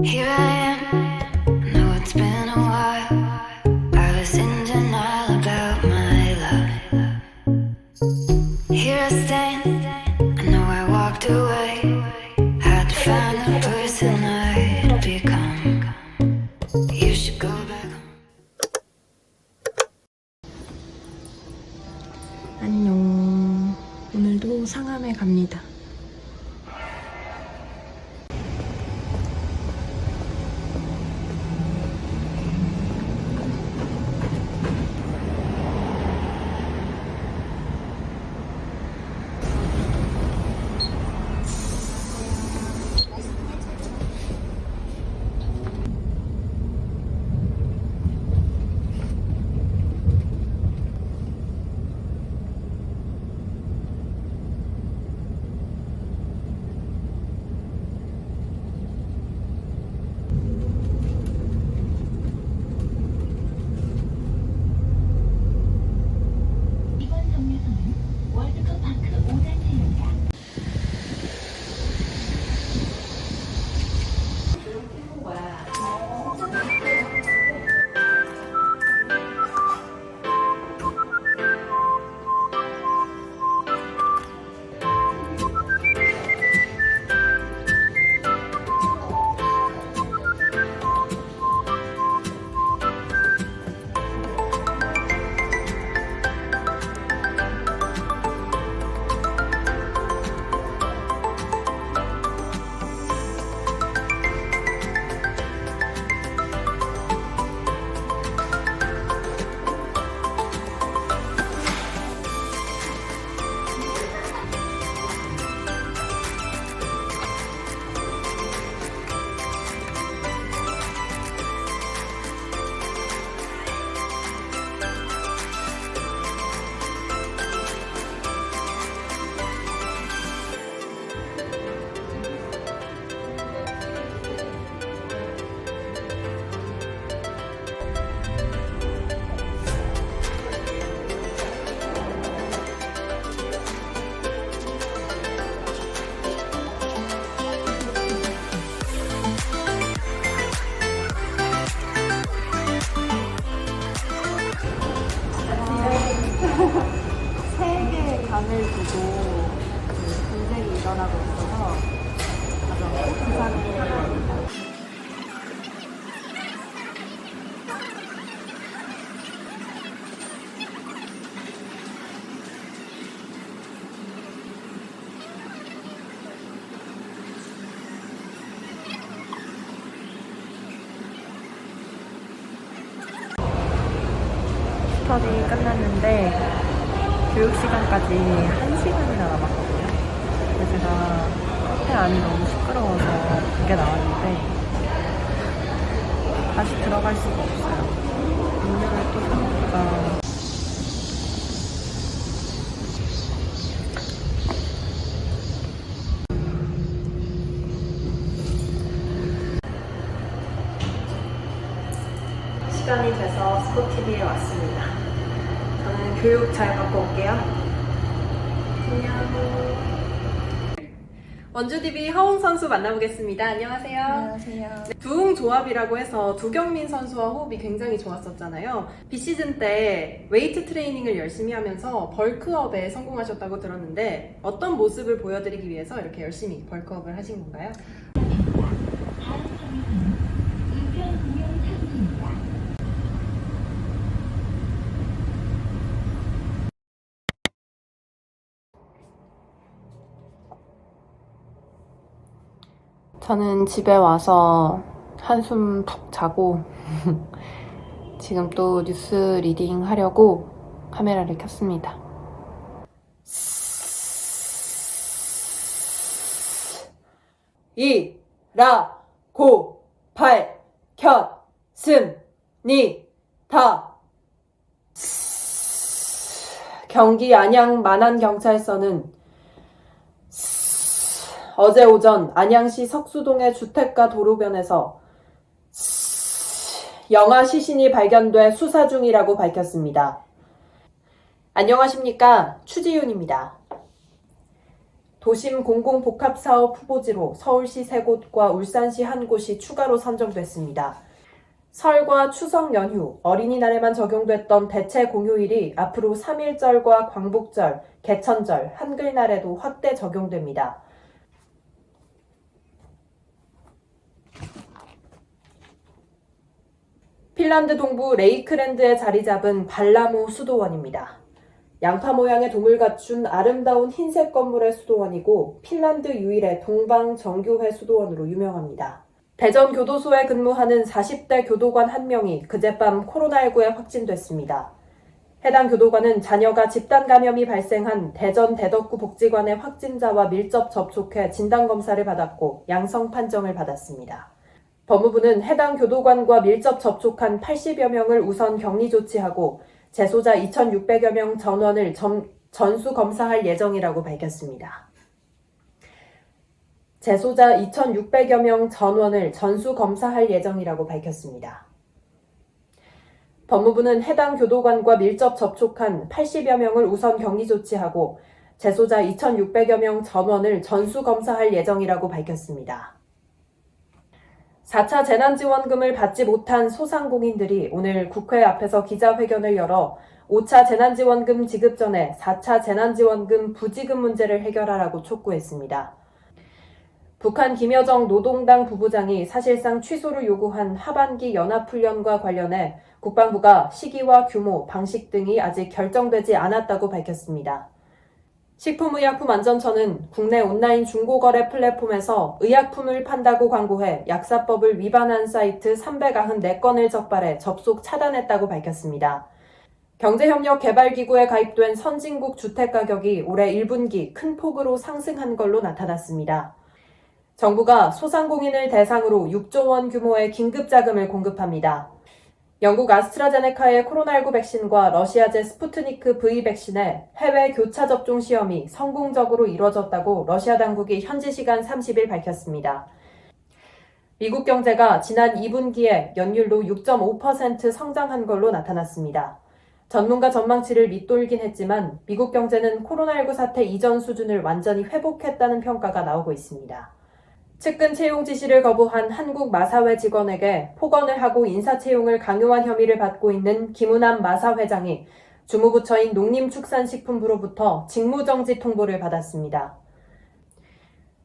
Here I am, know it's been a while. I was in denial about my love. Here I stand, I know I walked away. Had to find the person I'd become. You should go back home. 안녕. 오늘도 상암에 갑니다. 세계의 간을 두고 분쟁이 일어나고 있어서 가장 부산에 갑니다. 스터디 끝났는데 교육 시간까지 1시간이나 남았거든요. 근데 제가 카페 안이 너무 시끄러워서 밖에 나왔는데 다시 들어갈 수가 없어요. 음료를 또 사먹기가 시간이 돼서 스포티비에 왔습니다. 저는 교육 잘 받고 올게요. 안녕. 원주DB 허웅 선수 만나보겠습니다. 안녕하세요. 안녕하세요. 두웅 조합이라고 해서 두경민 선수와 호흡이 굉장히 좋았었잖아요. 비시즌 때 웨이트 트레이닝을 열심히 하면서 벌크업에 성공하셨다고 들었는데 어떤 모습을 보여드리기 위해서 이렇게 열심히 벌크업을 하신 건가요? 저는 집에 와서 한숨 푹 자고 지금 또 뉴스 리딩 하려고 카메라를 켰습니다. 이라고 밝혔습니다. 경기 안양 만안경찰서는 어제 오전 안양시 석수동의 주택가 도로변에서 영아 시신이 발견돼 수사 중이라고 밝혔습니다. 안녕하십니까, 추지윤입니다. 도심 공공복합사업 후보지로 서울시 3곳과 울산시 1곳이 추가로 선정됐습니다. 설과 추석 연휴, 어린이날에만 적용됐던 대체 공휴일이 앞으로 3.1절과 광복절, 개천절, 한글날에도 확대 적용됩니다. 핀란드 동부 레이크랜드에 자리 잡은 발라모 수도원입니다. 양파 모양의 dom을 갖춘 아름다운 흰색 건물의 수도원이고 핀란드 유일의 동방 정교회 수도원으로 유명합니다. 대전 교도소에 근무하는 40대 교도관 1명이 그젯밤 코로나19에 확진됐습니다. 해당 교도관은 자녀가 집단 감염이 발생한 대전 대덕구 복지관의 확진자와 밀접 접촉해 진단검사를 받았고 양성 판정을 받았습니다. 법무부는 해당 교도관과 밀접 접촉한 80여 명을 우선 격리 조치하고 재소자 2,600여 명 전원을 전수 검사할 예정이라고 밝혔습니다. 재소자 2,600여 명 전원을 전수 검사할 예정이라고 밝혔습니다. 법무부는 해당 교도관과 밀접 접촉한 80여 명을 우선 격리 조치하고 재소자 2,600여 명 전원을 전수 검사할 예정이라고 밝혔습니다. 4차 재난지원금을 받지 못한 소상공인들이 오늘 국회 앞에서 기자회견을 열어 5차 재난지원금 지급 전에 4차 재난지원금 부지급 문제를 해결하라고 촉구했습니다. 북한 김여정 노동당 부부장이 사실상 취소를 요구한 하반기 연합훈련과 관련해 국방부가 시기와 규모, 방식 등이 아직 결정되지 않았다고 밝혔습니다. 식품의약품안전처는 국내 온라인 중고거래 플랫폼에서 의약품을 판다고 광고해 약사법을 위반한 사이트 394건을 적발해 접속 차단했다고 밝혔습니다. 경제협력개발기구에 가입된 선진국 주택가격이 올해 1분기 큰 폭으로 상승한 걸로 나타났습니다. 정부가 소상공인을 대상으로 6조 원 규모의 긴급자금을 공급합니다. 영국 아스트라제네카의 코로나19 백신과 러시아제 스푸트니크 V 백신의 해외 교차 접종 시험이 성공적으로 이뤄졌다고 러시아 당국이 현지 시간 30일 밝혔습니다. 미국 경제가 지난 2분기에 연율로 6.5% 성장한 걸로 나타났습니다. 전문가 전망치를 밑돌긴 했지만 미국 경제는 코로나19 사태 이전 수준을 완전히 회복했다는 평가가 나오고 있습니다. 측근 채용 지시를 거부한 한국 마사회 직원에게 폭언을 하고 인사채용을 강요한 혐의를 받고 있는 김은남 마사 회장이 주무부처인 농림축산식품부로부터 직무정지 통보를 받았습니다.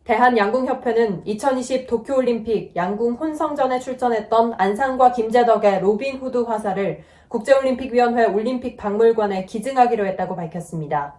대한양궁협회는 2020 도쿄올림픽 양궁 혼성전에 출전했던 안상과 김재덕의 로빈후드 화살을 국제올림픽위원회 올림픽 박물관에 기증하기로 했다고 밝혔습니다.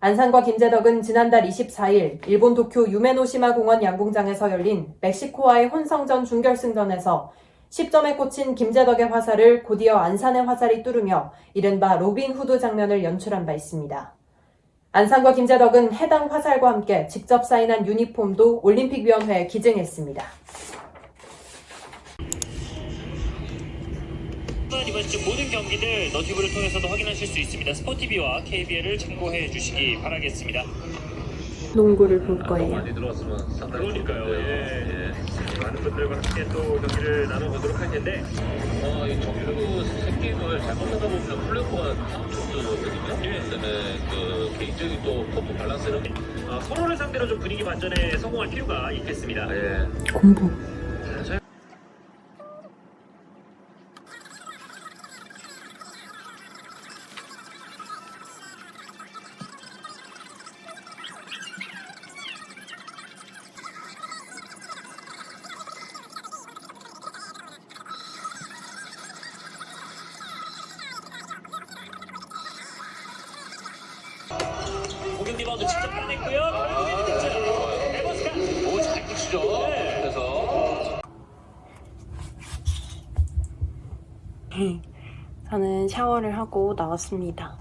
안상과 김재덕은 지난달 24일 일본 도쿄 유메노시마 공원 양궁장에서 열린 멕시코와의 혼성전 준결승전에서 10점에 꽂힌 김재덕의 화살을 곧이어 안산의 화살이 뚫으며 이른바 로빈 후드 장면을 연출한 바 있습니다. 안산과 김재덕은 해당 화살과 함께 직접 사인한 유니폼도 올림픽위원회에 기증했습니다. 이번 주 모든 경기들 너튜브를 통해서도 확인하실 수 있습니다. 스포티비와 KBL을 참고해 주시기 바라겠습니다. 농구를 볼 거예요. 많이 들어왔으면 상당히 그러니까요. 좋은데. 많은 분들과 함께 또 경기를 나눠보도록 할 텐데 이 정규 세 게임을 잘못하다 보면 플레이오프가 참 좋거든요. 때문에 개인적인 또 퍼포 밸런스는 서로를 상대로 좀 분위기 반전에 성공할 필요가 있겠습니다. 공부. 공격 리바운드 직접 따냈고요. 에버스가 잘 붙이죠. 그래서 저는 샤워를 하고 나왔습니다.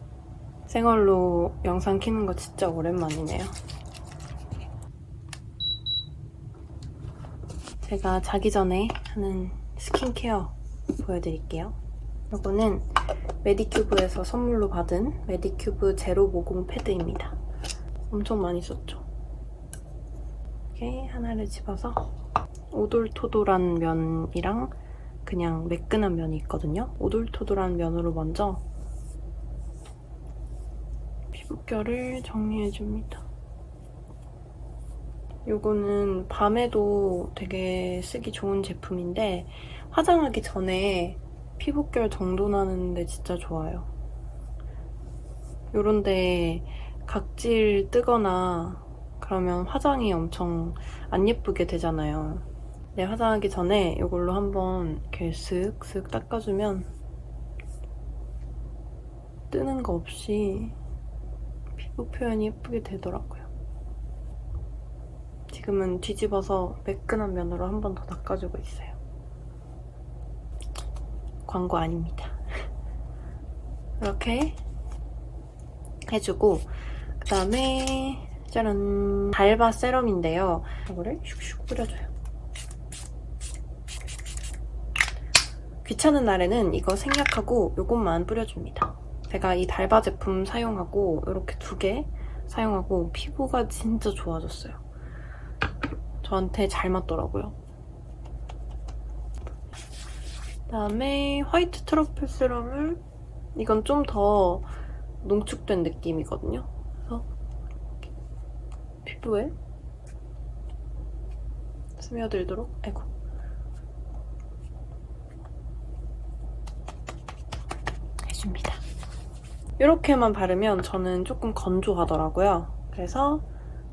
생얼로 영상 키는 거 진짜 오랜만이네요. 제가 자기 전에 하는 스킨케어 보여드릴게요. 이거는 메디큐브에서 선물로 받은 메디큐브 제로 모공 패드입니다. 엄청 많이 썼죠. 이렇게 하나를 집어서 오돌토돌한 면이랑 그냥 매끈한 면이 있거든요. 오돌토돌한 면으로 먼저 피부결을 정리해줍니다. 요거는 밤에도 되게 쓰기 좋은 제품인데 화장하기 전에 피부결 정돈하는데 진짜 좋아요. 요런데 각질 뜨거나 그러면 화장이 엄청 안 예쁘게 되잖아요. 네, 화장하기 전에 이걸로 한번 이렇게 슥슥 닦아주면 뜨는 거 없이 피부 표현이 예쁘게 되더라고요. 지금은 뒤집어서 매끈한 면으로 한 번 더 닦아주고 있어요. 광고 아닙니다. 이렇게 해주고 그 다음에 짜란! 달바 세럼인데요. 이거를 슉슉 뿌려줘요. 귀찮은 날에는 이거 생략하고 이것만 뿌려줍니다. 제가 이 달바 제품 사용하고 이렇게 2개 사용하고 피부가 진짜 좋아졌어요. 저한테 잘 맞더라고요. 그다음에 화이트 트러플 세럼을 이건 좀 더 농축된 느낌이거든요. 그래서 이렇게 피부에 스며들도록 해줍니다. 이렇게만 바르면 저는 조금 건조하더라고요. 그래서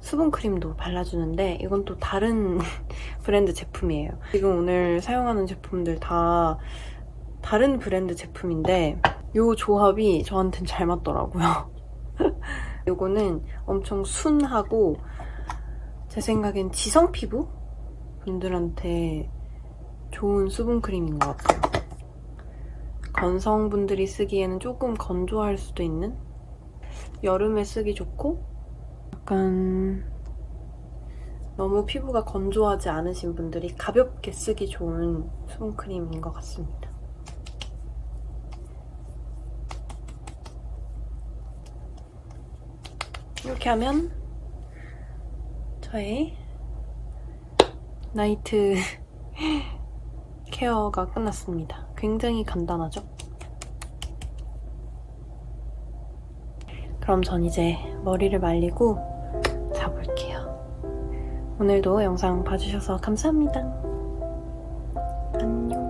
수분크림도 발라주는데 이건 또 다른 브랜드 제품이에요. 지금 오늘 사용하는 제품들 다 다른 브랜드 제품인데 이 조합이 저한텐 잘 맞더라고요. 이거는 엄청 순하고 제 생각엔 지성 피부 분들한테 좋은 수분크림인 것 같아요. 건성분들이 쓰기에는 조금 건조할 수도 있는 여름에 쓰기 좋고 약간 너무 피부가 건조하지 않으신 분들이 가볍게 쓰기 좋은 수분크림인 것 같습니다. 이렇게 하면 저의 나이트 케어가 끝났습니다. 굉장히 간단하죠? 그럼 전 이제 머리를 말리고 자볼게요. 오늘도 영상 봐주셔서 감사합니다. 안녕.